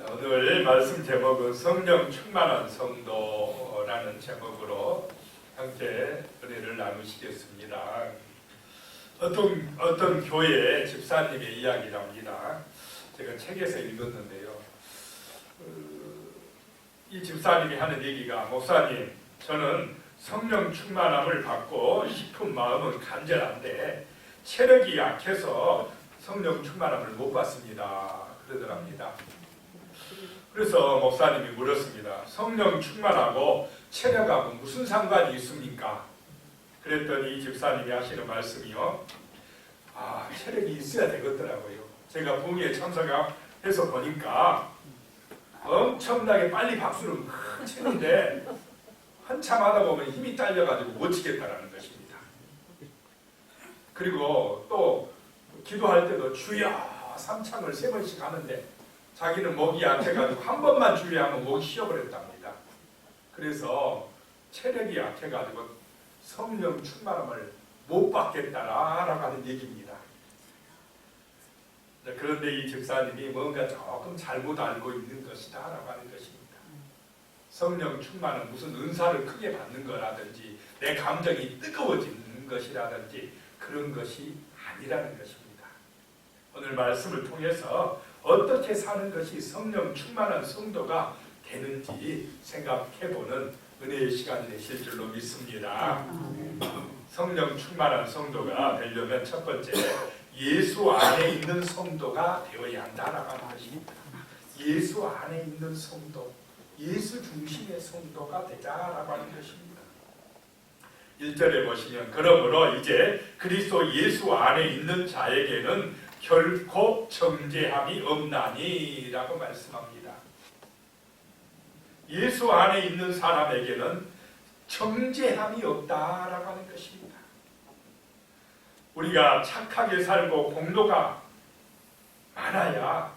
오늘 말씀 제목은 성령 충만한 성도라는 제목으로 함께 은혜를 나누시겠습니다. 어떤 교회 집사님의 이야기랍니다. 제가 책에서 읽었는데요. 이 집사님이 하는 얘기가, 목사님, 저는 성령 충만함을 받고 싶은 마음은 간절한데 체력이 약해서 성령 충만함을 못 받습니다. 그러더랍니다. 그래서 목사님이 물었습니다. 성령 충만하고 체력하고 무슨 상관이 있습니까? 그랬더니 이 집사님이 하시는 말씀이요. 체력이 있어야 되겠더라고요. 제가 부흥회에 참석해서 보니까 엄청나게 빨리 박수를 막 치는데 한참 하다 보면 힘이 딸려가지고 못 치겠다라는 것입니다. 그리고 또 기도할 때도 주여 삼창을 3번씩 하는데 자기는 목이 약해가지고 한 번만 주의하면 목이 쉬어버렸답니다. 그래서 체력이 약해가지고 성령 충만함을 못 받겠다라고 하는 얘기입니다. 그런데 이 집사님이 뭔가 조금 잘못 알고 있는 것이다 라고 하는 것입니다. 성령 충만은 무슨 은사를 크게 받는 거라든지 내 감정이 뜨거워지는 것이라든지 그런 것이 아니라는 것입니다. 오늘 말씀을 통해서 어떻게 사는 것이 성령 충만한 성도가 되는지 생각해보는 은혜의 시간이 되실 줄로 믿습니다. 성령 충만한 성도가 되려면 첫 번째, 예수 안에 있는 성도가 되어야 한다라고 하는 것입니다. 예수 안에 있는 성도, 예수 중심의 성도가 되자라고 하는 것입니다. 1절에 보시면 그러므로 이제 그리스도 예수 안에 있는 자에게는 결코 정죄함이 없나니 라고 말씀합니다. 예수 안에 있는 사람에게는 정죄함이 없다라고 하는 것입니다. 우리가 착하게 살고 공로가 많아야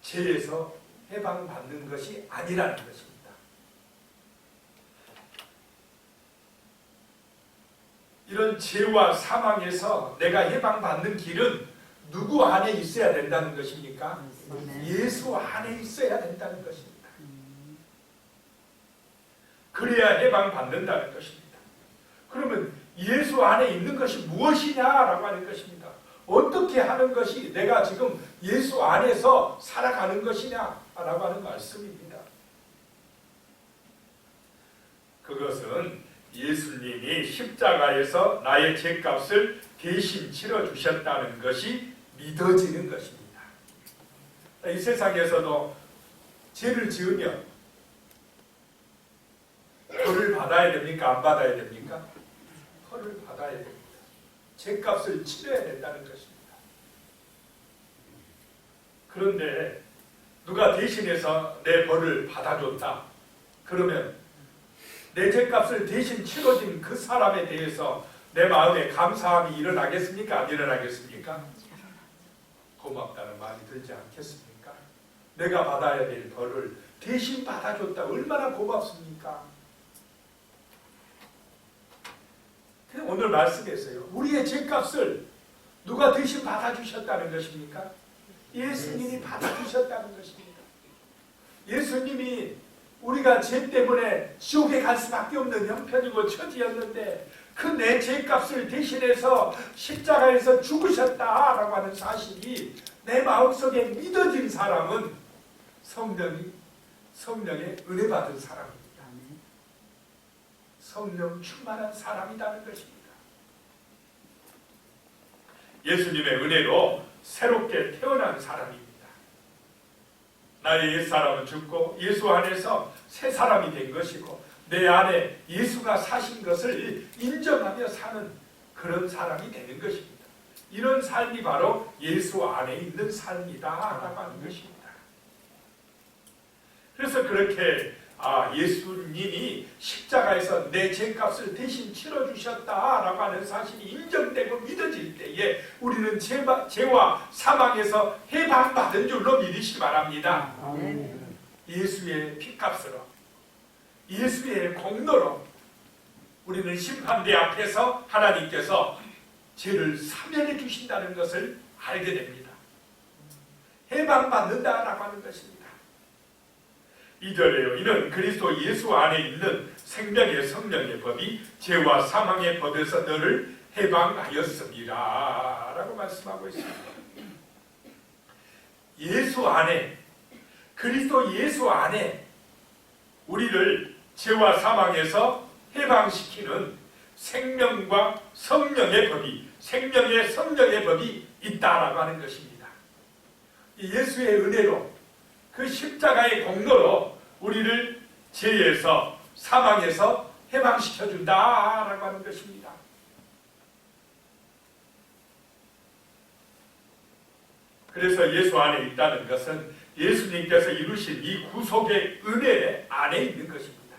죄에서 해방받는 것이 아니라는 것입니다. 이런 죄와 사망에서 내가 해방받는 길은 누구 안에 있어야 된다는 것입니까? 예수 안에 있어야 된다는 것입니다. 그래야 해방받는다는 것입니다. 그러면 예수 안에 있는 것이 무엇이냐라고 하는 것입니다. 어떻게 하는 것이 내가 지금 예수 안에서 살아가는 것이냐라고 하는 말씀입니다. 그것은 예수님이 십자가에서 나의 죄값을 대신 치러주셨다는 것이 믿어지는 것입니다. 이 세상에서도 죄를 지으면 벌을 받아야 됩니까? 안 받아야 됩니까? 벌을 받아야 됩니다. 죄값을 치러야 된다는 것입니다. 그런데 누가 대신해서 내 벌을 받아줬다. 그러면 내 죄값을 대신 치러진 그 사람에 대해서 내 마음에 감사함이 일어나겠습니까? 안 일어나겠습니까? 고맙다는 마음이 들지 않겠습니까? 내가 받아야 될 벌을 대신 받아줬다. 얼마나 고맙습니까? 오늘 말씀에서요. 우리의 죄값을 누가 대신 받아주셨다는 것입니까? 예수님이 받아주셨다는 것입니다. 예수님이 우리가 죄 때문에 지옥에 갈 수밖에 없는 형편이고 처지였는데 그 내 죄값을 대신해서 십자가에서 죽으셨다라고 하는 사실이 내 마음속에 믿어진 사람은 성령의 은혜 받은 사람입니다. 성령 충만한 사람이라는 것입니다. 예수님의 은혜로 새롭게 태어난 사람입니다. 나의 옛사람은 죽고 예수 안에서 새 사람이 된 것이고 내 안에 예수가 사신 것을 인정하며 사는 그런 사람이 되는 것입니다. 이런 삶이 바로 예수 안에 있는 삶이다라고 하는 것입니다. 그래서 그렇게 예수님이 십자가에서 내 죄값을 대신 치러주셨다라고 하는 사실이 인정되고 믿어질 때에 우리는 죄와 사망에서 해방받은 줄로 믿으시기 바랍니다. 예수의 피값으로, 예수의 공로로 우리는 심판대 앞에서 하나님께서 죄를 사면해 주신다는 것을 알게 됩니다. 해방받는다라고 하는 것입니다. 2절에요. 이는 그리스도 예수 안에 있는 생명의 성령의 법이 죄와 사망의 법에서 너를 해방하였습니다 라고 말씀하고 있습니다. 예수 안에, 그리스도 예수 안에 우리를 죄와 사망에서 해방시키는 생명과 성령의 법이, 생명의 성령의 법이 있다라고 하는 것입니다. 예수의 은혜로, 그 십자가의 공로로 우리를 죄에서, 사망에서 해방시켜준다라고 하는 것입니다. 그래서 예수 안에 있다는 것은 예수님께서 이루신 이 구속의 은혜 안에 있는 것입니다.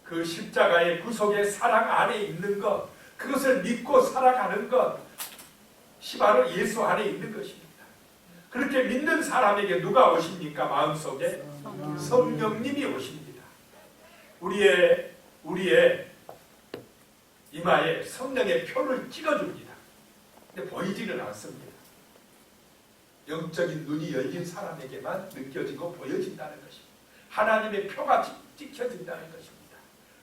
그 십자가의 구속의 사랑 안에 있는 것, 그것을 믿고 살아가는 것이 바로 예수 안에 있는 것입니다. 그렇게 믿는 사람에게 누가 오십니까? 마음속에 성령님이 오십니다. 우리의 이마에 성령의 표를 찍어줍니다. 근데 보이지는 않습니다. 영적인 눈이 열린 사람에게만 느껴지고 보여진다는 것입니다. 하나님의 표가 찍혀진다는 것입니다.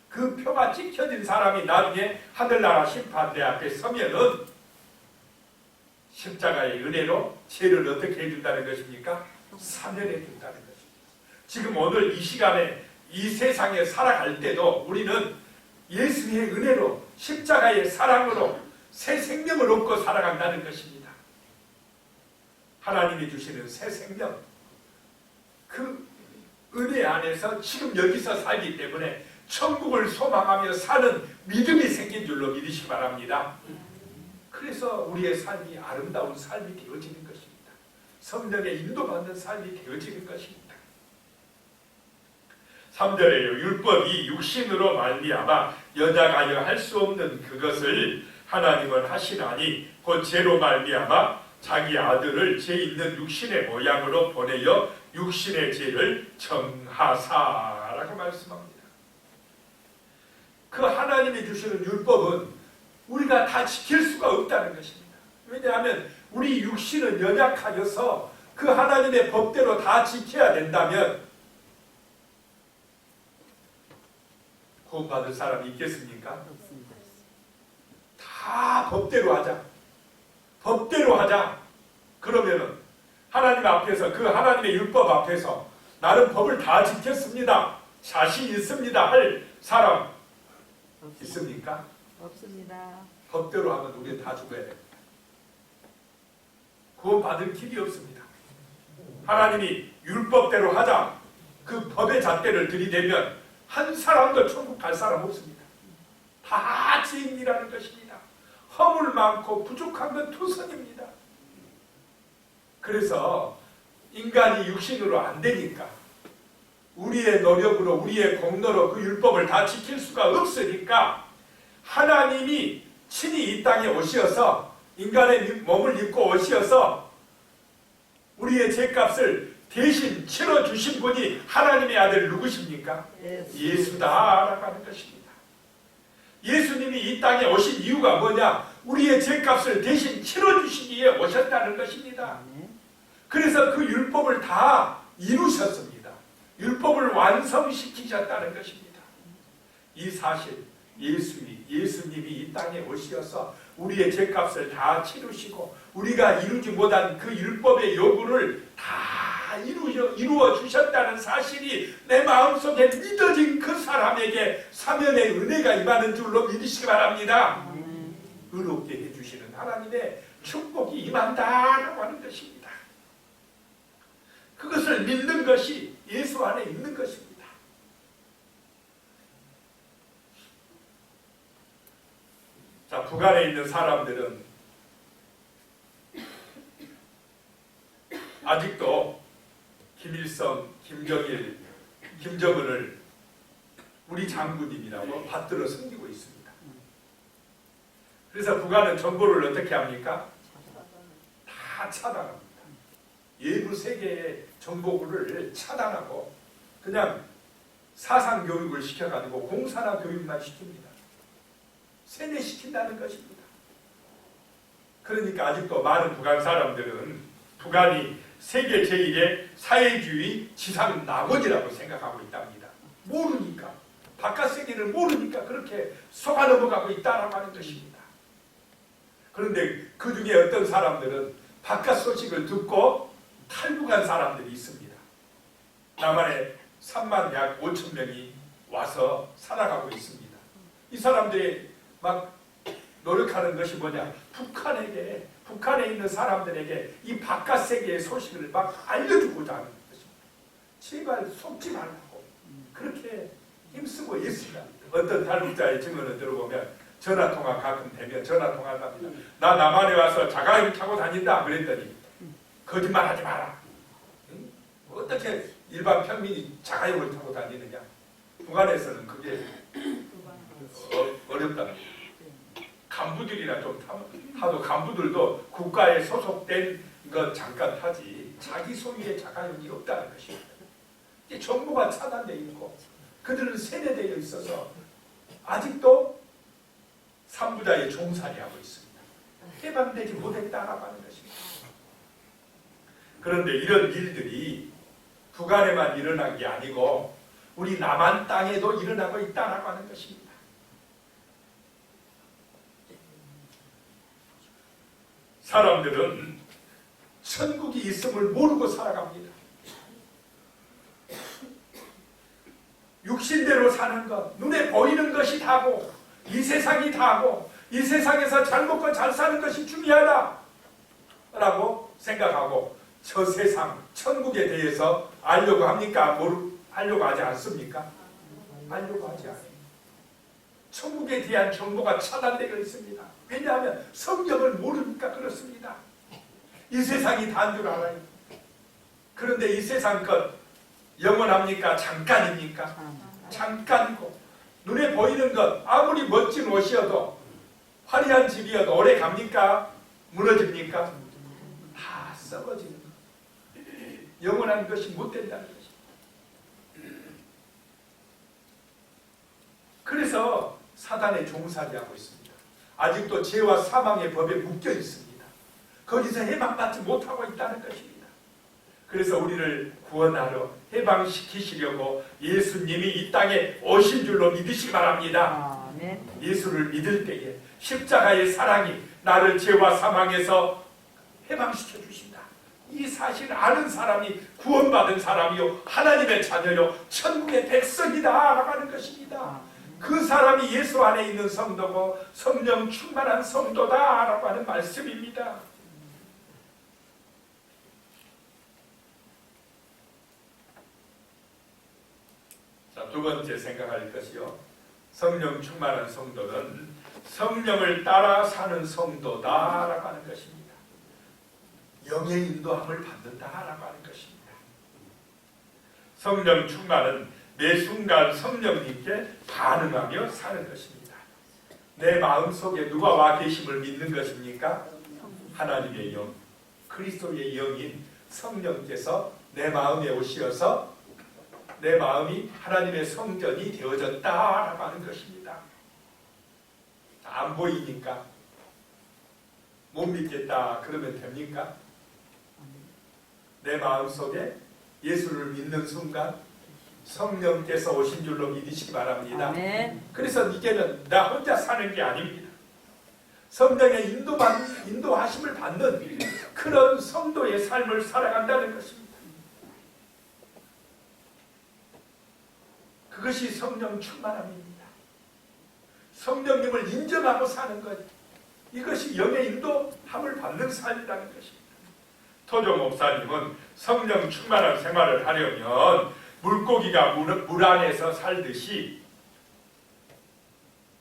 그 표가 찍혀진 사람이 나중에 하늘나라 심판대 앞에 서면은 십자가의 은혜로 죄를 어떻게 해준다는 것입니까? 사면해 준다는 것입니다. 지금 오늘 이 시간에 이 세상에 살아갈 때도 우리는 예수의 은혜로, 십자가의 사랑으로 새 생명을 얻고 살아간다는 것입니다. 하나님이 주시는 새 생명, 그 은혜 안에서 지금 여기서 살기 때문에 천국을 소망하며 사는 믿음이 생긴 줄로 믿으시기 바랍니다. 그래서 우리의 삶이 아름다운 삶이 되어지는 것입니다. 성령의 인도받는 삶이 되어지는 것입니다. 3절에요. 율법이 육신으로 말미암아 여자가 할 수 없는 그것을 하나님은 하시나니 곧 죄로 말미암아 자기 아들을 죄 있는 육신의 모양으로 보내어 육신의 죄를 정하사라고 말씀합니다. 그 하나님이 주시는 율법은 우리가 다 지킬 수가 없다는 것입니다. 왜냐하면 우리 육신은 연약하여서 그 하나님의 법대로 다 지켜야 된다면 구원받을 사람이 있겠습니까? 없습니다. 다 법대로 하자. 법대로 하자. 그러면은 하나님 앞에서, 그 하나님의 율법 앞에서 나는 법을 다 지켰습니다, 자신 있습니다 할 사람 없습니다. 있습니까? 없습니다. 법대로 하면 우리는 다 죽어야 됩니다. 구원받을 길이 없습니다. 하나님이 율법대로 하자, 그 법의 잣대를 들이대면 한 사람도 천국 갈 사람 없습니다. 다 죄인이라는 것입니다. 허물 많고 부족한 건 투성입니다. 그래서 인간이 육신으로 안 되니까, 우리의 노력으로, 우리의 공로로 그 율법을 다 지킬 수가 없으니까 하나님이 친히 이 땅에 오시어서, 인간의 몸을 입고 오시어서 우리의 죄값을 대신 치러주신 분이 하나님의 아들 누구십니까? 예수다라고 하는 것입니다. 예수님이 이 땅에 오신 이유가 뭐냐? 우리의 죄값을 대신 치러주시기에 오셨다는 것입니다. 그래서 그 율법을 다 이루셨습니다. 율법을 완성시키셨다는 것입니다. 이 사실, 예수님이 이 땅에 오시어서 우리의 죄값을 다 치르시고 우리가 이루지 못한 그 율법의 요구를 다 이루어 주셨다는 사실이 내 마음속에 믿어진 그 사람에게 사면의 은혜가 임하는 줄로 믿으시기 바랍니다. 의롭게 해주시는 하나님의 축복이 임한다라고 하는 것입니다. 그것을 믿는 것이 예수 안에 있는 것입니다. 자, 북한에 있는 사람들은 아직도 김일성, 김정일, 김정은을 우리 장군님이라고 받들어 섬기고 있습니다. 그래서 북한은 정보를 어떻게 합니까? 다 차단합니다. 외부 세계의 정보를 차단하고 그냥 사상교육을 시켜가지고 공산화 교육만 시킵니다. 세뇌시킨다는 것입니다. 그러니까 아직도 많은 북한 사람들은 북한이 세계 제1의 사회주의 지상 낙원이라고 생각하고 있답니다. 모르니까, 바깥 세계를 모르니까 그렇게 속아 넘어가고 있다라고 하는 것입니다. 그런데 그 중에 어떤 사람들은 바깥 소식을 듣고 탈북한 사람들이 있습니다. 남한에 3만 약 5천 명이 와서 살아가고 있습니다. 이 사람들이 막 노력하는 것이 뭐냐? 북한에 있는 사람들에게 이 바깥 세계의 소식을 막 알려주고자 하는 것입니다. 제발 속지 말라고 그렇게 힘쓰고 있습니다. 어떤 탈북자의 증언을 들어보면 전화통화 가끔 되면 전화통화를 합니다. 나 남한에 와서 자가용 타고 다닌다 그랬더니 거짓말하지 마라. 응? 어떻게 일반 평민이 자가용을 타고 다니느냐. 북한에서는 그게 어렵다는 거예요. 간부들이나 좀 타도 간부들도 국가에 소속된 것 잠깐 타지 자기 소유의 자가용이 없다는 것입니다. 정보가 차단되어 있고 그들은 세뇌되어 있어서 아직도 삼부자의 종살이하고 있습니다. 해방되지 못했다라고 하는 것입니다. 그런데 이런 일들이 북한에만 일어난 게 아니고 우리 남한 땅에도 일어나고 있다라고 하는 것입니다. 사람들은 천국이 있음을 모르고 살아갑니다. 육신대로 사는 것, 눈에 보이는 것이 다고 이 세상이 다고 이 세상에서 잘 먹고 잘 사는 것이 중요하다 라고 생각하고 저 세상, 천국에 대해서 알려고 합니까? 알려고 하지 않습니까? 알려고 하지 않아요. 천국에 대한 정보가 차단되어 있습니다. 왜냐하면 성경을 모르니까 그렇습니다. 이 세상이 다인 줄 알아요. 그런데 이 세상 것 영원합니까? 잠깐입니까? 잠깐이고 눈에 보이는 것 아무리 멋진 옷이어도 화려한 집이어도 오래 갑니까? 무너집니까? 다 썩어지는 것. 영원한 것이 못 된다는 것입니다. 그래서 사단의 종살이하고 있습니다. 아직도 죄와 사망의 법에 묶여 있습니다. 거기서 해방받지 못하고 있다는 것입니다. 그래서 우리를 구원하러 해방시키시려고 예수님이 이 땅에 오신 줄로 믿으시기 바랍니다. 예수를 믿을 때에 십자가의 사랑이 나를 죄와 사망에서 해방시켜 주신다. 이 사실을 아는 사람이 구원받은 사람이요 하나님의 자녀요 천국의 백성이다 라고 하는 것입니다. 그 사람이 예수 안에 있는 성도고 성령 충만한 성도다 라고 하는 말씀입니다. 자, 두 번째 생각할 것이요. 성령 충만한 성도는 성령을 따라 사는 성도다라고 하는 것입니다. 영의 인도함을 받는다라고 하는 것입니다. 성령 충만은 매 순간 성령님께 반응하며 사는 것입니다. 내 마음속에 누가 와 계심을 믿는 것입니까? 하나님의 영, 그리스도의 영인 성령께서 내 마음에 오시어서 내 마음이 하나님의 성전이 되어졌다라고 하는 것입니다. 안 보이니까 못 믿겠다 그러면 됩니까? 내 마음속에 예수를 믿는 순간 성령께서 오신 줄로 믿으시기 바랍니다. 아멘. 그래서 이제는 나 혼자 사는 게 아닙니다. 성령의 인도하심을 받는 그런 성도의 삶을 살아간다는 것입니다. 그것이 성령 충만함입니다. 성령님을 인정하고 사는 것, 이것이 영의 인도함을 받는 삶이라는 것입니다. 토종 목사님은 성령 충만한 생활을 하려면 물고기가 물 안에서 살듯이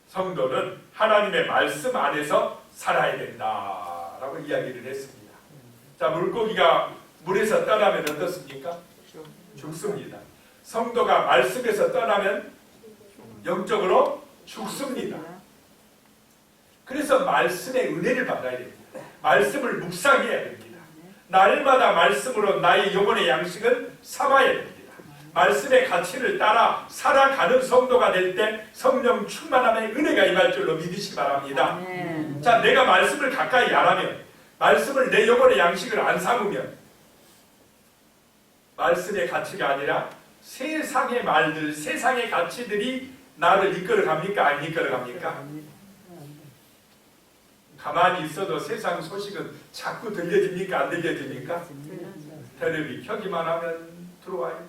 성도는 하나님의 말씀 안에서 살아야 된다라고 이야기를 했습니다. 자, 물고기가 물에서 떠나면 어떻습니까? 죽습니다. 성도가 말씀에서 떠나면 영적으로 죽습니다. 그래서 말씀의 은혜를 받아야 됩니다. 말씀을 묵상해야 됩니다. 날마다 말씀으로 나의 영혼의 양식을 삼아야 됩니다. 말씀의 가치를 따라 살아가는 성도가 될 때 성령 충만함의 은혜가 임할 줄로 믿으시기 바랍니다. 자, 내가 말씀을 가까이 안 하면, 말씀을 내 영혼의 양식을 안 삼으면 말씀의 가치가 아니라 세상의 말들, 세상의 가치들이 나를 이끌어갑니까? 안 이끌어갑니까? 가만히 있어도 세상 소식은 자꾸 들려집니까? 안 들려집니까? 텔레비 켜기만 하면 들어와요.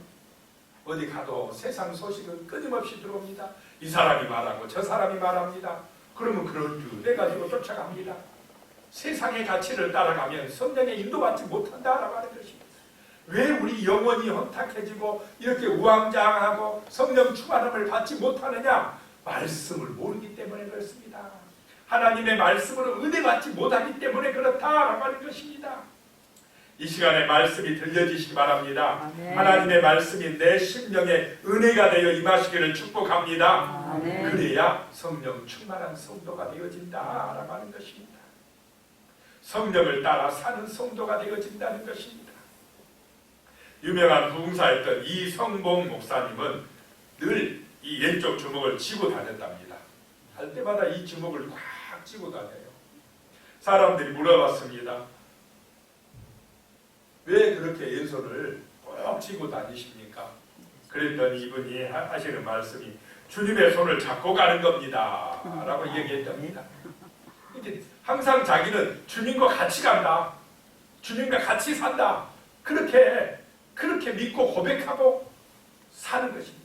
어디 가도 세상 소식은 끊임없이 들어옵니다. 이 사람이 말하고 저 사람이 말합니다. 그러면 그런 줄 해가지고 쫓아갑니다. 세상의 가치를 따라가면 성령의 인도받지 못한다라고 하는 것입니다. 왜 우리 영혼이 혼탁해지고 이렇게 우왕좌왕하고 성령 충만함을 받지 못하느냐? 말씀을 모르기 때문에 그렇습니다. 하나님의 말씀으로 은혜 받지 못하기 때문에 그렇다라고 하는 것입니다. 이 시간에 말씀이 들려지시기 바랍니다. 아멘. 하나님의 말씀이 내 심령에 은혜가 되어 임하시기를 축복합니다. 아멘. 그래야 성령 충만한 성도가 되어진다라고 하는 것입니다. 성령을 따라 사는 성도가 되어진다는 것입니다. 유명한 부흥사였던 이성봉 목사님은 늘 이 왼쪽 주먹을 쥐고 다녔답니다. 할 때마다 이 주먹을 꽉 쥐고 다녀요. 사람들이 물어봤습니다. 왜 그렇게 왼손을 꼭 쥐고 다니십니까? 그랬더니 이분이 하시는 말씀이 주님의 손을 잡고 가는 겁니다 라고 얘기했답니다. 항상 자기는 주님과 같이 간다, 주님과 같이 산다, 그렇게 믿고 고백하고 사는 것입니다.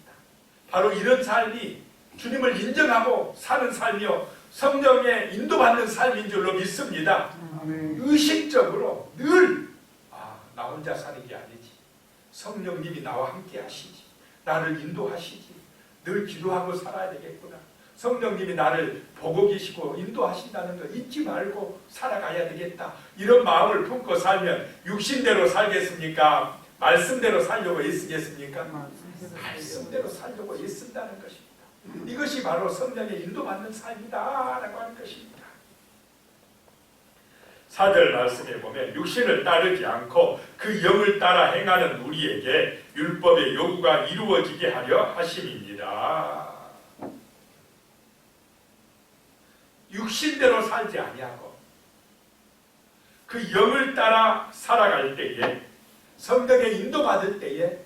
바로 이런 삶이 주님을 인정하고 사는 삶이요, 성령의 인도받는 삶인 줄로 믿습니다. 의식적으로 늘 나 혼자 사는 게 아니지, 성령님이 나와 함께 하시지, 나를 인도하시지, 늘 기도하고 살아야 되겠구나, 성령님이 나를 보고 계시고 인도하신다는 거 잊지 말고 살아가야 되겠다, 이런 마음을 품고 살면 육신대로 살겠습니까? 말씀대로 살려고 애쓰겠습니까? 말씀대로 살려고 애쓴다는 것입니다. 이것이 바로 성령의 인도받는 삶이다라고 하는 것입니다. 4절 말씀에 보면 육신을 따르지 않고 그 영을 따라 행하는 우리에게 율법의 요구가 이루어지게 하려 하심입니다. 육신대로 살지 아니하고 그 영을 따라 살아갈 때에, 성령의 인도받을 때에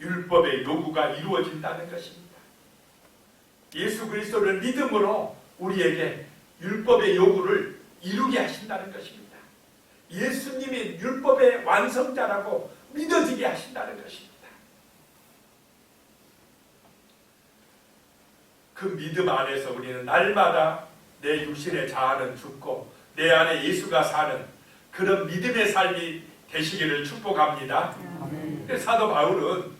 율법의 요구가 이루어진다는 것입니다. 예수 그리스도를 믿음으로 우리에게 율법의 요구를 이루게 하신다는 것입니다. 예수님이 율법의 완성자라고 믿어지게 하신다는 것입니다. 그 믿음 안에서 우리는 날마다 내 육신의 자아는 죽고 내 안에 예수가 사는 그런 믿음의 삶이 되시기를 축복합니다. 사도 바울은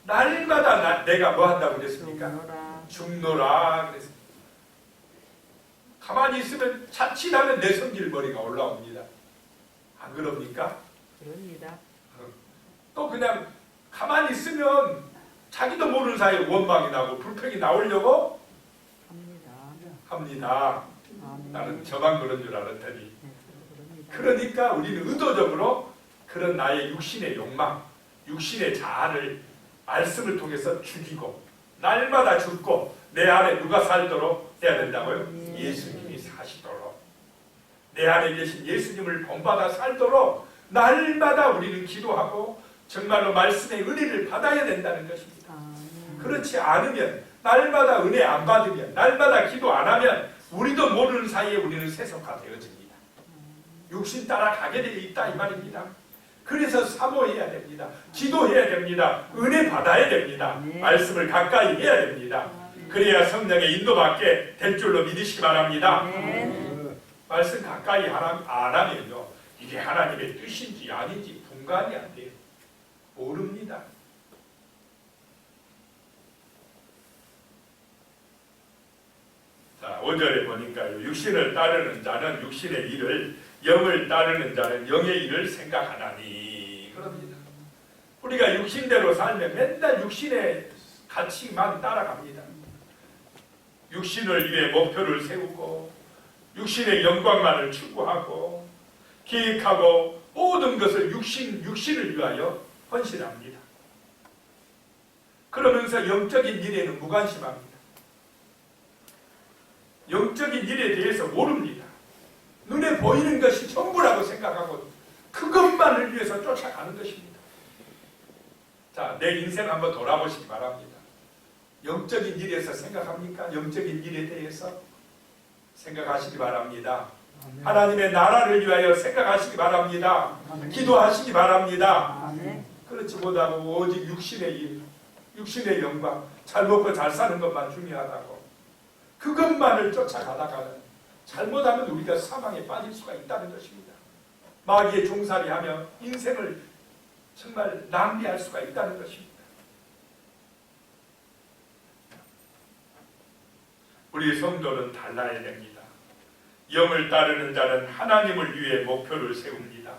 날마다 내가 뭐 한다고 그랬습니까? 죽노라 그랬습니다. 가만히 있으면 자칫하면 내 성질머리가 올라옵니다. 안 그럽니까? 그럽니다. 또 그냥 가만히 있으면 자기도 모르는 사이에 원망이 나고 불평이 나오려고 합니다. 나는 저만 그런 줄 알았더니. 그러니까 우리는 의도적으로 그런 나의 육신의 욕망, 육신의 자아를 말씀을 통해서 죽이고 날마다 죽고 내 안에 누가 살도록 해야 된다고요? 예수님이 사시도록, 내 안에 계신 예수님을 본받아 살도록 날마다 우리는 기도하고 정말로 말씀의 은혜를 받아야 된다는 것입니다. 그렇지 않으면, 날마다 은혜 안 받으면, 날마다 기도 안 하면 우리도 모르는 사이에 우리는 세속화 되어집니다. 육신 따라 가게 되어 있다 이 말입니다. 그래서 사모해야 됩니다. 기도해야 됩니다. 은혜 받아야 됩니다. 말씀을 가까이 해야 됩니다. 그래야 성령의 인도받게 될 줄로 믿으시기 바랍니다. 말씀 가까이 안 하면요, 이게 하나님의 뜻인지 아닌지 분간이 안 돼요. 모릅니다. 자, 5절에 보니까요, 육신을 따르는 자는 육신의 일을, 영을 따르는 자는 영의 일을 생각하나니 그럽니다. 우리가 육신대로 살면 맨날 육신의 가치만 따라갑니다. 육신을 위해 목표를 세우고 육신의 영광만을 추구하고 계획하고 모든 것을 육신을 위하여 헌신합니다. 그러면서 영적인 일에는 무관심합니다. 영적인 일에 대해서 모릅니다. 눈에 보이는 것이 전부라고 생각하고 그것만 그것만을 위해서 쫓아가는 것입니다. 자, 내 인생 한번 돌아보시기 바랍니다. 영적인 일에서 생각합니까? 영적인 일에 대해서 생각하시기 바랍니다. 하나님의 나라를 위하여 생각하시기 바랍니다. 기도하시기 바랍니다. 그렇지 못하고 오직 육신의 일, 육신의 영광, 잘 먹고 잘 사는 것만 중요하다고 그것만을 쫓아가다가는 잘못하면 우리가 사망에 빠질 수가 있다는 것입니다. 마귀에 종살이하며 인생을 정말 낭비할 수가 있다는 것입니다. 우리 성도는 달라야 됩니다. 영을 따르는 자는 하나님을 위해 목표를 세웁니다.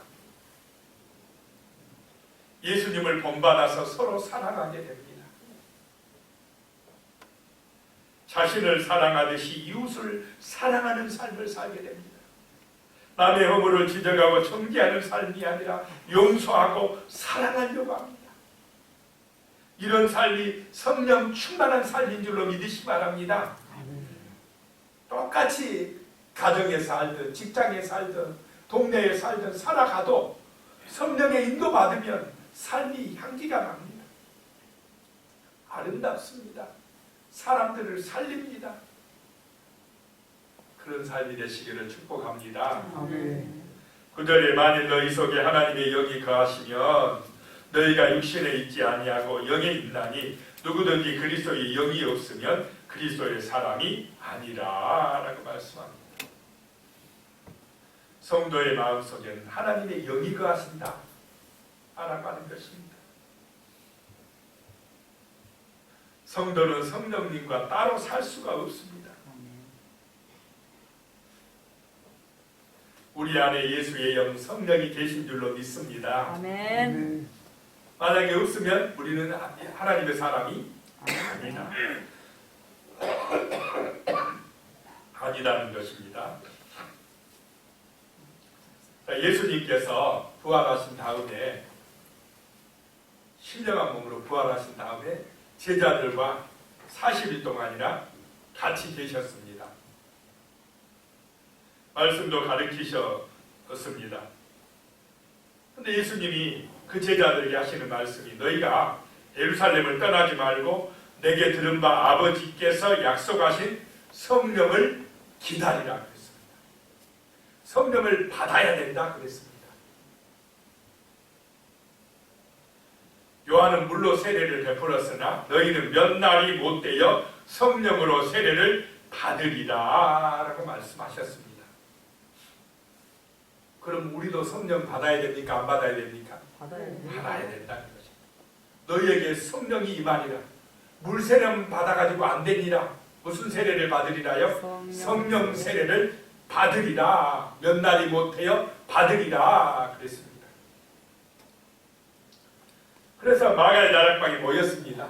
예수님을 본받아서 서로 사랑하게 됩니다. 자신을 사랑하듯이 이웃을 사랑하는 삶을 살게 됩니다. 남의 허물을 지적하고 정죄하는 삶이 아니라 용서하고 사랑하려고 합니다. 이런 삶이 성령 충만한 삶인 줄로 믿으시기 바랍니다. 똑같이 가정에 살든 직장에 살든 동네에 살든 살아가도 성령의 인도받으면 삶이 향기가 납니다. 아름답습니다. 사람들을 살립니다. 그런 삶이 되시기를 축복합니다. 9절에 만일 너희 속에 하나님의 영이 거하시면 너희가 육신에 있지 아니하고 영에 있나니 누구든지 그리스도의 영이 없으면 그리스도의 사람이 아니라 라고 말씀합니다. 성도의 마음속에는 하나님의 영이 거하신다 라고 하는 것입니다. 성도는 성령님과 따로 살 수가 없습니다. 우리 안에 예수의 영 성령이 계신 줄로 믿습니다. 아멘. 만약에 없으면 우리는 하나님의 사람이 아니다. 아니라는 것입니다. 자, 예수님께서 부활하신 다음에 신령한 몸으로 부활하신 다음에 제자들과 40일 동안이나 같이 계셨습니다. 말씀도 가르치셨습니다. 그런데 예수님이 그 제자들에게 하시는 말씀이 너희가 예루살렘을 떠나지 말고 내게 들은 바 아버지께서 약속하신 성령을 기다리라 그랬습니다. 성령을 받아야 된다 그랬습니다. 요한은 물로 세례를 베풀었으나 너희는 몇 날이 못되어 성령으로 세례를 받으리라 라고 말씀하셨습니다. 그럼 우리도 성령 받아야 됩니까? 안 받아야 됩니까? 받아야 된다는 것입니다. 너희에게 성령이 임하리라. 물 세례는 받아가지고 안 되니라. 무슨 세례를 받으리라요? 성령 세례를 받으리라. 몇 날이 못해요? 받으리라 그랬습니다. 그래서 마가의 다락방에 모였습니다.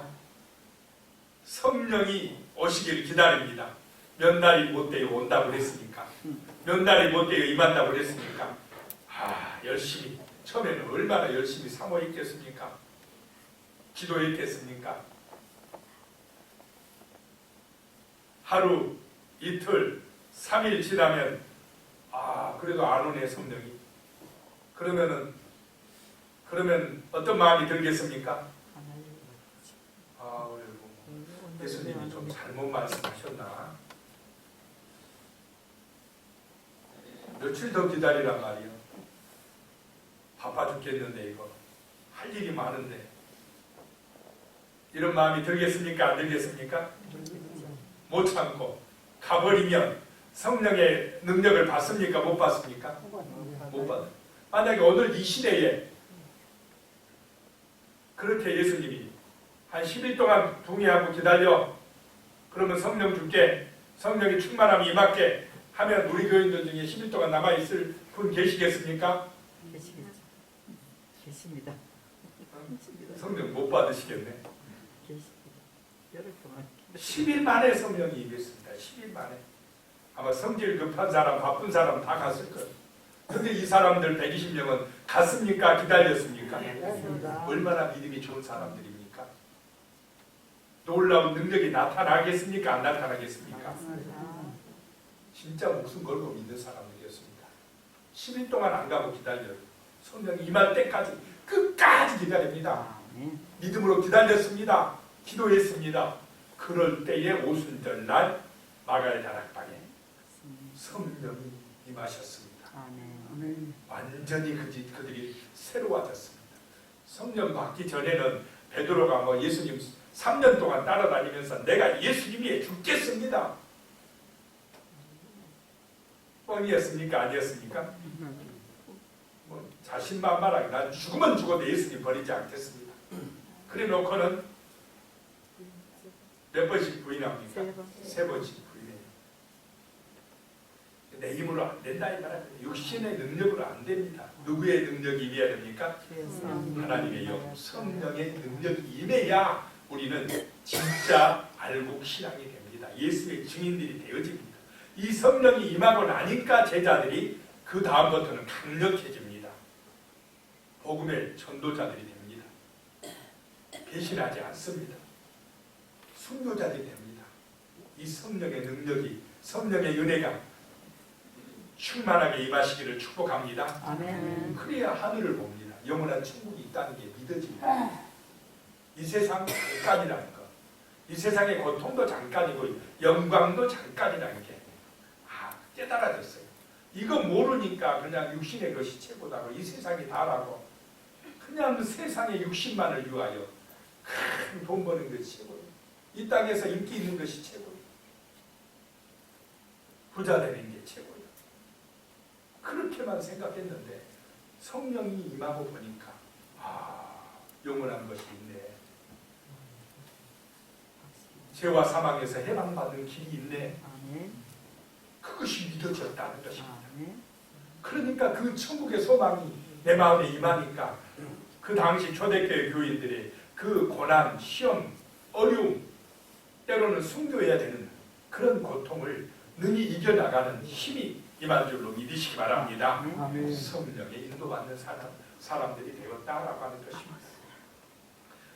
성령이 오시기를 기다립니다. 몇 날이 못돼요 온다고 그랬으니까. 몇 날이 못돼요 임한다고 그랬으니까. 열심히 처음에는 얼마나 열심히 사모했겠습니까? 기도했겠습니까? 하루, 이틀, 3일 지나면 그래도 안 오네 성령이. 그러면 어떤 마음이 들겠습니까? 예수님이 좀 잘못 말씀하셨나? 며칠 더 기다리란 말이요. 바빠 죽겠는데 이거 할 일이 많은데. 이런 마음이 들겠습니까? 안 들겠습니까? 못 참고 가버리면 성령의 능력을 받습니까? 못 받습니까? 못 받아요. 만약에 오늘 이 시대에 그렇게 예수님이 한 10일 동안 둥이하고 기다려 그러면 성령 줄게 성령이 충만함이 임할게 하면 우리 교인들 중에 10일 동안 남아있을 분 계시겠습니까? 계십니다. 성령 못 받으시겠네. 계십니다. 10일 만에 성령이 임했습니다. 10일 만에. 아마 성질 급한 사람, 바쁜 사람 다 갔을 거예요. 근데 이 사람들 120명은 갔습니까? 기다렸습니까? 얼마나 믿음이 좋은 사람들입니까? 놀라운 능력이 나타나겠습니까? 안 나타나겠습니까? 진짜 목숨 걸고 믿는 사람들이었습니다. 10일 동안 안 가고 기다려요. 성령이 임할 때까지 끝까지 기다립니다. 믿음으로 기다렸습니다. 기도했습니다. 그럴 때에 오순절날 마가의 다락방에 성령이 임하셨습니다. 완전히 그들이 새로워졌습니다. 성령 받기 전에는 베드로가 뭐 예수님 3년 동안 따라다니면서 내가 예수님이 죽겠습니다. 뻥이었습니까? 아니었습니까? 뭐 자신만만하게 난 죽으면 죽어도 예수님 버리지 않겠습니다. 그래 놓고는 몇 번씩 부인합니까? 3번씩 부인해요. 내 힘으로 안 된다 이 말입니다. 육신의 능력으로 안 됩니다. 누구의 능력이 임해야 됩니까? 하나님의 영, 성령의 능력이 임해야 우리는 진짜 알곡 신앙이 됩니다. 예수의 증인들이 되어집니다. 이 성령이 임하고 나니까 제자들이 그 다음부터는 강력해집니다. 복음의 전도자들이 됩니다. 배신하지 않습니다. 순교자들이 됩니다. 이 성령의 능력이, 성령의 은혜가 충만하게 임하시기를 축복합니다. 아멘. 그래야 하늘을 봅니다. 영원한 천국이 있다는 게 믿어집니다. 이 세상 잠깐이라는 것, 이 세상의 고통도 잠깐이고 영광도 잠깐이라는 게 깨달아졌어요. 이거 모르니까 그냥 육신의 것이 최고다고, 이 세상이 다라고 그냥 세상의 육신만을 위하여 큰 돈 버는 것이 최고예요. 이 땅에서 인기 있는 것이 최고예요. 부자 되는 게 최고예요. 그렇게만 생각했는데 성령이 임하고 보니까 영원한 것이 있네. 죄와 사망에서 해방받는 길이 있네. 그것이 믿어졌다는 것입니다. 그러니까 그 천국의 소망이 내 마음에 임하니까 그 당시 초대교회 교인들의 그 고난, 시험, 어려움, 때로는 순교해야 되는 그런 고통을 능히 이겨나가는 힘이 임한 줄로 믿으시기 바랍니다. 성령의 인도받는 사람들이 되었다라고 하는 것입니다.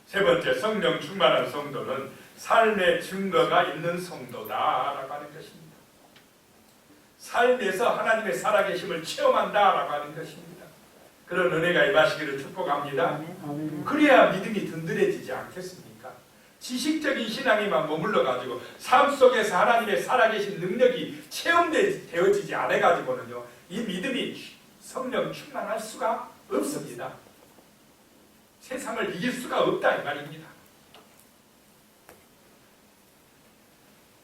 세 번째, 성령 충만한 성도는 삶의 증거가 있는 성도다라고 하는 것입니다. 삶에서 하나님의 살아계심을 체험한다라고 하는 것입니다. 그런 은혜가 임하시기를 축복합니다. 그래야 믿음이 든든해지지 않겠습니까? 지식적인 신앙에만 머물러가지고 삶 속에서 하나님의 살아계신 능력이 체험되어지지 않아가지고는요, 이 믿음이 성령 충만할 수가 없습니다. 세상을 이길 수가 없다 이 말입니다.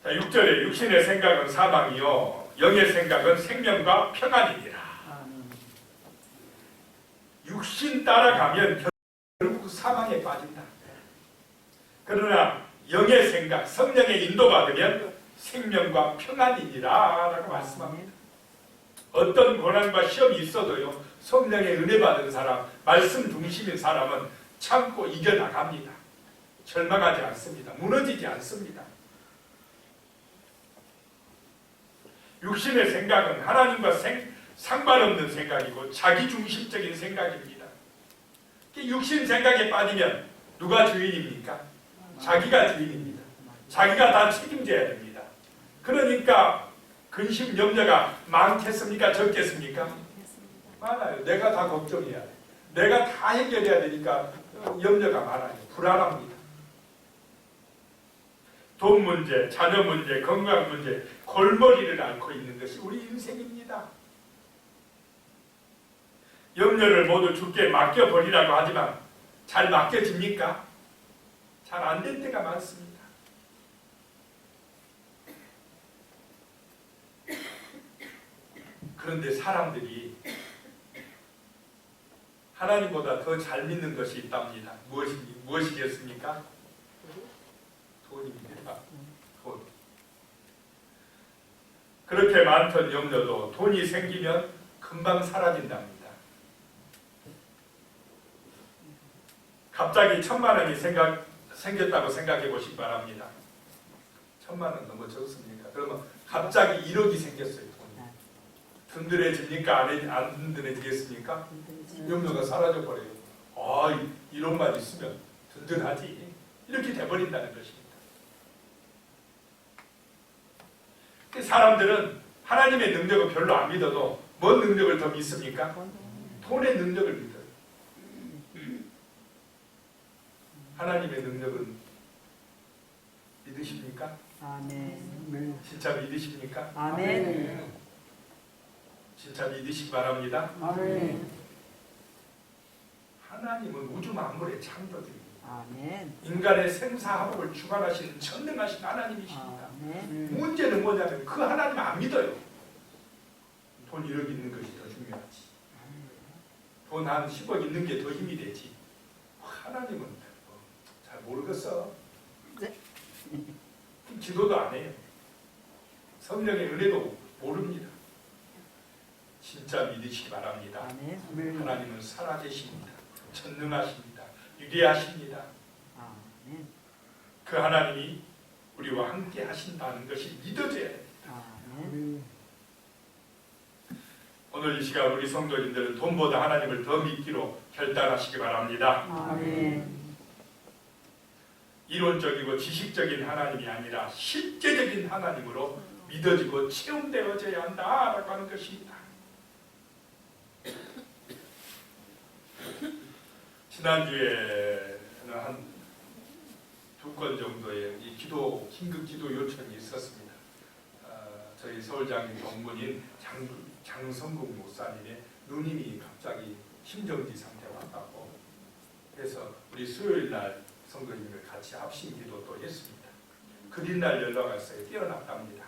자, 6절에 육신의 생각은 사망이요 영의 생각은 생명과 평안이니라. 육신 따라가면 결국 사망에 빠진다. 그러나 영의 생각, 성령의 인도받으면 생명과 평안이니라 라고 말씀합니다. 어떤 고난과 시험이 있어도요, 성령의 은혜 받은 사람, 말씀 중심인 사람은 참고 이겨나갑니다. 절망하지 않습니다. 무너지지 않습니다. 육신의 생각은 하나님과 상관없는 생각이고 자기중심적인 생각입니다. 육신 생각에 빠지면 누가 주인입니까? 자기가 주인입니다. 자기가 다 책임져야 됩니다. 그러니까 근심 염려가 많겠습니까? 적겠습니까? 많아요. 내가 다 걱정해야 돼. 내가 다 해결해야 되니까 염려가 많아요. 불안합니다. 돈 문제, 자녀 문제, 건강 문제, 골머리를 앓고 있는 것이 우리 인생입니다. 염려를 모두 주께 맡겨버리라고 하지만 잘 맡겨집니까? 잘 안 될 때가 많습니다. 그런데 사람들이 하나님보다 더 잘 믿는 것이 있답니다. 무엇이겠습니까? 돈입니다. 돈. 그렇게 많던 염려도 돈이 생기면 금방 사라진답니다. 갑자기 1,000만 원이 생겼다고 생각해 보시기 바랍니다. 1,000만 원 너무 적습니까? 그러면 갑자기 1억이 생겼어요. 돈이. 든든해집니까? 안 든든해지겠습니까? 염려가 사라져 버려요. 1억만 있으면 든든하지. 이렇게 돼버린다는 것입니다. 사람들은 하나님의 능력을 별로 안 믿어도 뭔 능력을 더 믿습니까? 돈의 능력을 믿어요. 하나님의 능력은 믿으십니까? 아멘. 진짜 믿으십니까? 아멘. 진짜 믿으시기 바랍니다. 아멘. 하나님은 우주 만물의 창조주입니다. 아멘. 인간의 생사화복을 주관하시는 전능하신 하나님이십니다. 아멘. 문제는 뭐냐면 그 하나님 안 믿어요. 돈 1억 있는 것이 더 중요하지. 돈 한 10억 있는 게 더 힘이 되지. 하나님은 잘 모르겠어. 기도도 안 해요. 성령의 은혜도 모릅니다. 진짜 믿으시기 바랍니다. 아멘. 하나님은 살아계십니다. 전능하십니다. 위대하십니다. 아멘. 그 하나님이 우리와 함께 하신다는 것이 믿어져야 됩니다. 아멘. 오늘 이 시간 우리 성도님들은 돈보다 하나님을 더 믿기로 결단하시기 바랍니다. 아멘. 이론적이고 지식적인 하나님이 아니라 실제적인 하나님으로 믿어지고 체험되어져야 한다라고 하는 것입니다. 지난주에는 한 2건 정도의 이 긴급 기도 요청이 있었습니다. 저희 서울장인 동문인 장성국 목사님의 누님이 갑자기 심정지 상태가 왔다고 해서 우리 수요일 날 성도님을 같이 합심 기도도 했습니다. 그 뒷날 연락 왔어요. 깨어났답니다.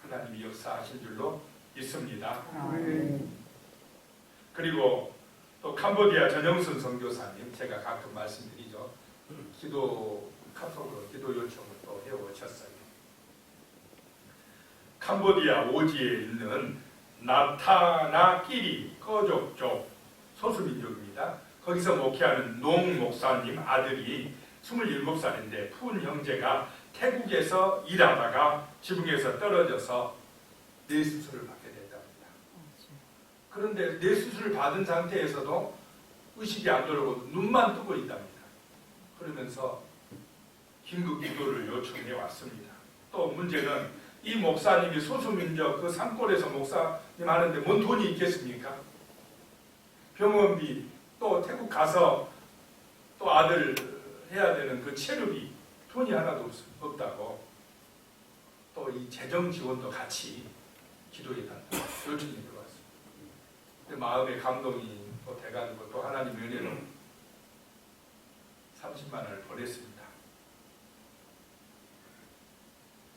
하나님이 역사하신 줄로 믿습니다. 아멘. 그리고 또 캄보디아 전영순 선교사님, 제가 가끔 말씀드리죠. 카톡으로 기도 요청을 또 해오셨어요. 캄보디아 오지에 있는 나타나끼리 꺼족족 소수민족입니다. 거기서 목회하는 농 목사님 아들이 27살인데 푸은 형제가 태국에서 일하다가 지붕에서 떨어져서 뇌수술을 받게 됐답니다. 그런데 뇌수술을 받은 상태에서도 의식이 안 돌아오고 눈만 뜨고 있답니다. 그러면서 긴급 기도를 요청해 왔습니다. 또 문제는 이 목사님이 소수민족 그 산골에서 목사님 하는데 뭔 돈이 있겠습니까? 병원비 또 태국 가서 또 아들 해야 되는 그 체류비 돈이 하나도 없다고 또 이 재정 지원도 같이 기도해 달라고 요청이 들어왔습니다. 마음의 감동이 또 돼가지고 또 하나님의 은혜로 30만 원을 보냈습니다.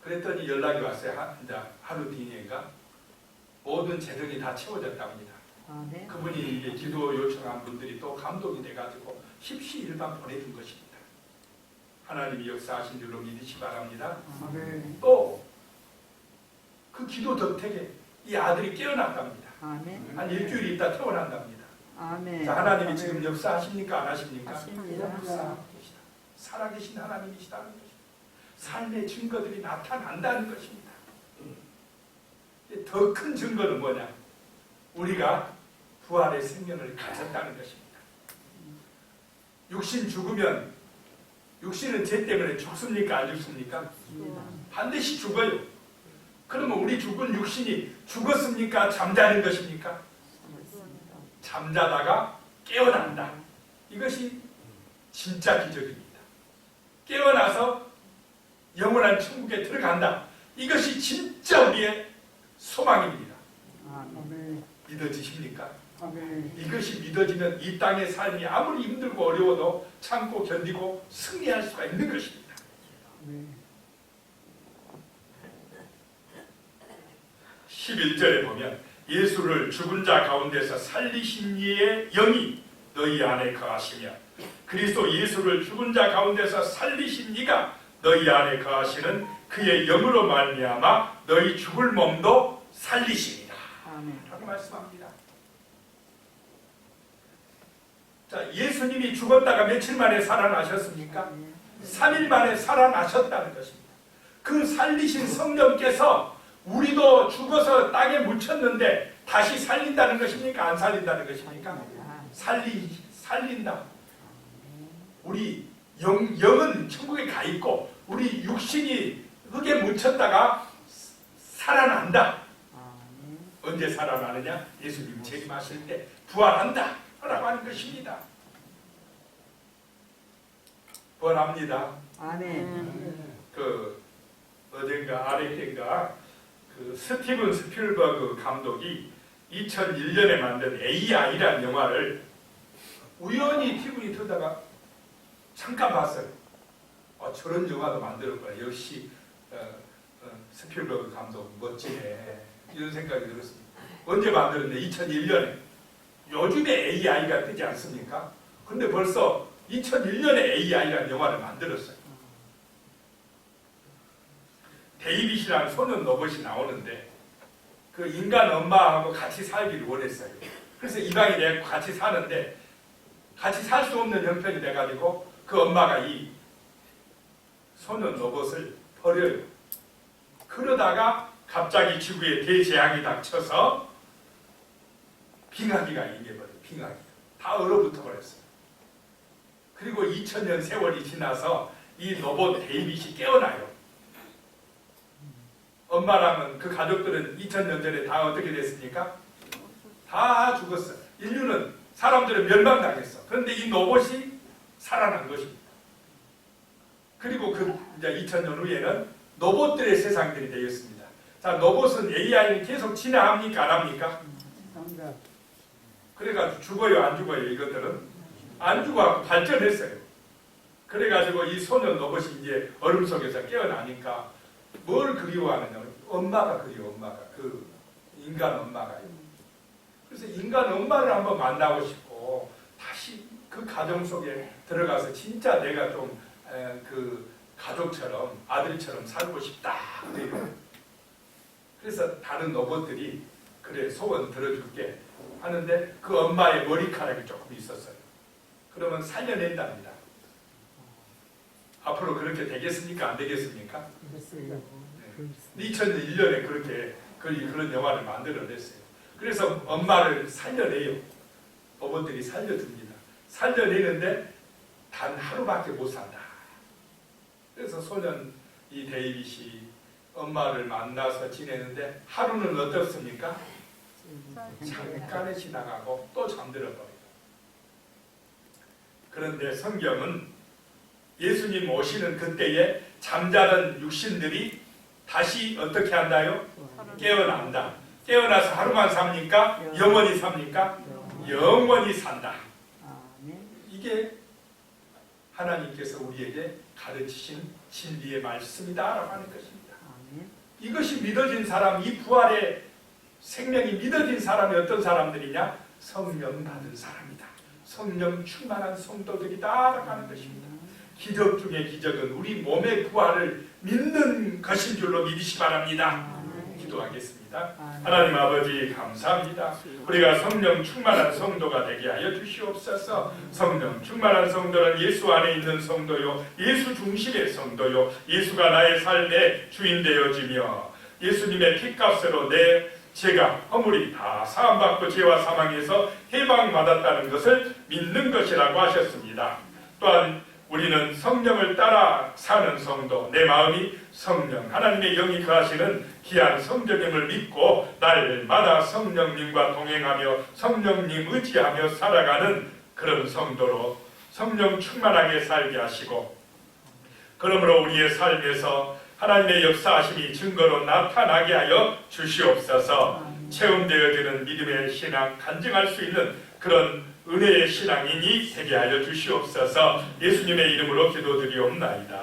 그랬더니 연락이 왔어요. 하루 뒤인가 모든 재정이 다 채워졌답니다. 아멘. 그분이 이제 기도 요청한 분들이 또 감동이 돼가지고 십시일반 보내준 것입니다. 하나님이 역사하신 줄로 믿으시 바랍니다. 아멘. 또 그 기도 덕택에 이 아들이 깨어났답니다. 아멘. 한 일주일 있다 태어난답니다. 아멘. 자, 하나님이 지금 역사하십니까? 안 하십니까? 하십니다. 역사하고 계시다. 살아계신 하나님이시다는 것입니다. 삶의 증거들이 나타난다는 것입니다. 더 큰 증거는 뭐냐? 우리가 부활의 생명을 가졌다는 것입니다. 육신 죽으면 육신은 죄 때문에 죽습니까? 안 죽습니까? 반드시 죽어요. 그러면 우리 죽은 육신이 죽었습니까? 잠자는 것입니까? 잠자다가 깨어난다. 이것이 진짜 기적입니다. 깨어나서 영원한 천국에 들어간다. 이것이 진짜 우리의 소망입니다. 아멘. 믿어지십니까? 아멘. 이것이 믿어지면 이 땅의 삶이 아무리 힘들고 어려워도 참고 견디고 승리할 수가 있는 것입니다. 아멘. 11절에 보면 예수를 죽은 자 가운데서 살리신 이의 영이 너희 안에 거하시며 그리스도 예수를 죽은 자 가운데서 살리신 이가 너희 안에 거하시는 그의 영으로 말미암아 너희 죽을 몸도 살리시리라 라고 말씀합니다. 자, 예수님이 죽었다가 며칠 만에 살아나셨습니까? 3일 만에 살아나셨다는 것입니다. 그 살리신 성령께서 우리도 죽어서 땅에 묻혔는데 다시 살린다는 것입니까? 안 살린다는 것입니까? 살린다. 우리 영은 천국에 가 있고 우리 육신이 흙에 묻혔다가 살아난다. 언제 살아나느냐? 예수님 재림하실 때 부활한다 라고 하는 것입니다. 부활합니다. 아멘. 그 어젠가 아랫해인가 그 스티븐 스필버그 감독이 2001년에 만든 AI라는 영화를 우연히 TV 틀다가 잠깐 봤어요. 저런 영화도 만들었구나. 역시 스필버그 감독 멋지네. 이런 생각이 들었습니다. 언제 만들었는데 2001년에. 요즘에 AI가 뜨지 않습니까? 근데 벌써 2001년에 AI라는 영화를 만들었어요. 데이빗이라는 소년 로봇이 나오는데 그 인간 엄마하고 같이 살기를 원했어요. 그래서 이방이 되고 같이 사는데 같이 살 수 없는 형편이 돼가지고 그 엄마가 이 소년 로봇을 버려요. 그러다가 갑자기 지구에 대재앙이 닥쳐서 빙하기가 임해버려요. 빙하기. 다 얼어붙어 버렸어요. 그리고 2000년 세월이 지나서 이 로봇 데이빗이 깨어나요. 엄마랑은 그 가족들은 2000년 전에 다 어떻게 됐습니까? 다 죽었어요. 인류는 사람들은 멸망당했어. 그런데 이 로봇이 살아난 것입니다. 그리고 그 이제 2000년 후에는 로봇들의 세상들이 되었습니다. 자, 로봇은 AI는 계속 진화합니까? 안 합니까? 정답. 그래가지고 죽어요, 안 죽어요? 이것들은 안 죽어갖고 발전했어요. 그래가지고 이 소년 로봇이 이제 얼음 속에서 깨어나니까 뭘 그리워하느냐? 엄마가 그리워, 엄마가. 그 인간 엄마가요. 그래서 인간 엄마를 한번 만나고 싶고 다시 그 가정 속에 들어가서 진짜 내가 좀 그 가족처럼 아들처럼 살고 싶다. 그래서 다른 로봇들이 그래 소원 들어줄게 하는데 그 엄마의 머리카락이 조금 있었어요. 그러면 살려낸답니다. 앞으로 그렇게 되겠습니까? 안 되겠습니까? 됐어요. 2001년에 그렇게 그런 영화를 만들어냈어요. 그래서 엄마를 살려내요. 로봇들이 살려줍니다. 살려내는데 단 하루밖에 못 산다. 그래서 소년 이 데이빗이 엄마를 만나서 지내는데 하루는 어떻습니까? 잠깐에 지나가고 또 잠들어버려요. 그런데 성경은 예수님 오시는 그때에 잠자던 육신들이 다시 어떻게 한다요? 깨어난다. 깨어나서 하루만 삽니까? 영원히 삽니까? 영원히 산다. 이게 하나님께서 우리에게 가르치신 진리의 말씀이다라고 하는 것입니다. 이것이 믿어진 사람, 이 부활의 생명이 믿어진 사람이 어떤 사람들이냐? 성령 받은 사람이다. 성령 충만한 성도들이다라고 하는 것입니다. 기적 중에 기적은 우리 몸의 부활을 믿는 것인 줄로 믿으시 바랍니다. 기도하겠습니다. 하나님 아버지 감사합니다. 우리가 성령 충만한 성도가 되게 하여 주시옵소서. 성령 충만한 성도는 예수 안에 있는 성도요, 예수 중심의 성도요, 예수가 나의 삶의 주인 되어지며 예수님의 피값으로 내 죄가 허물이 다 사함받고 죄와 사망에서 해방받았다는 것을 믿는 것이라고 하셨습니다. 또한 우리는 성령을 따라 사는 성도, 내 마음이 성령, 하나님의 영이 거하시는 귀한 성령님을 믿고 날마다 성령님과 동행하며 성령님 의지하며 살아가는 그런 성도로 성령 충만하게 살게 하시고, 그러므로 우리의 삶에서 하나님의 역사하심이 증거로 나타나게 하여 주시옵소서. 체험되어지는 믿음의 신앙, 간증할 수 있는 그런 은혜의 신앙인이 되게 하여 주시옵소서. 예수님의 이름으로 기도드리옵나이다.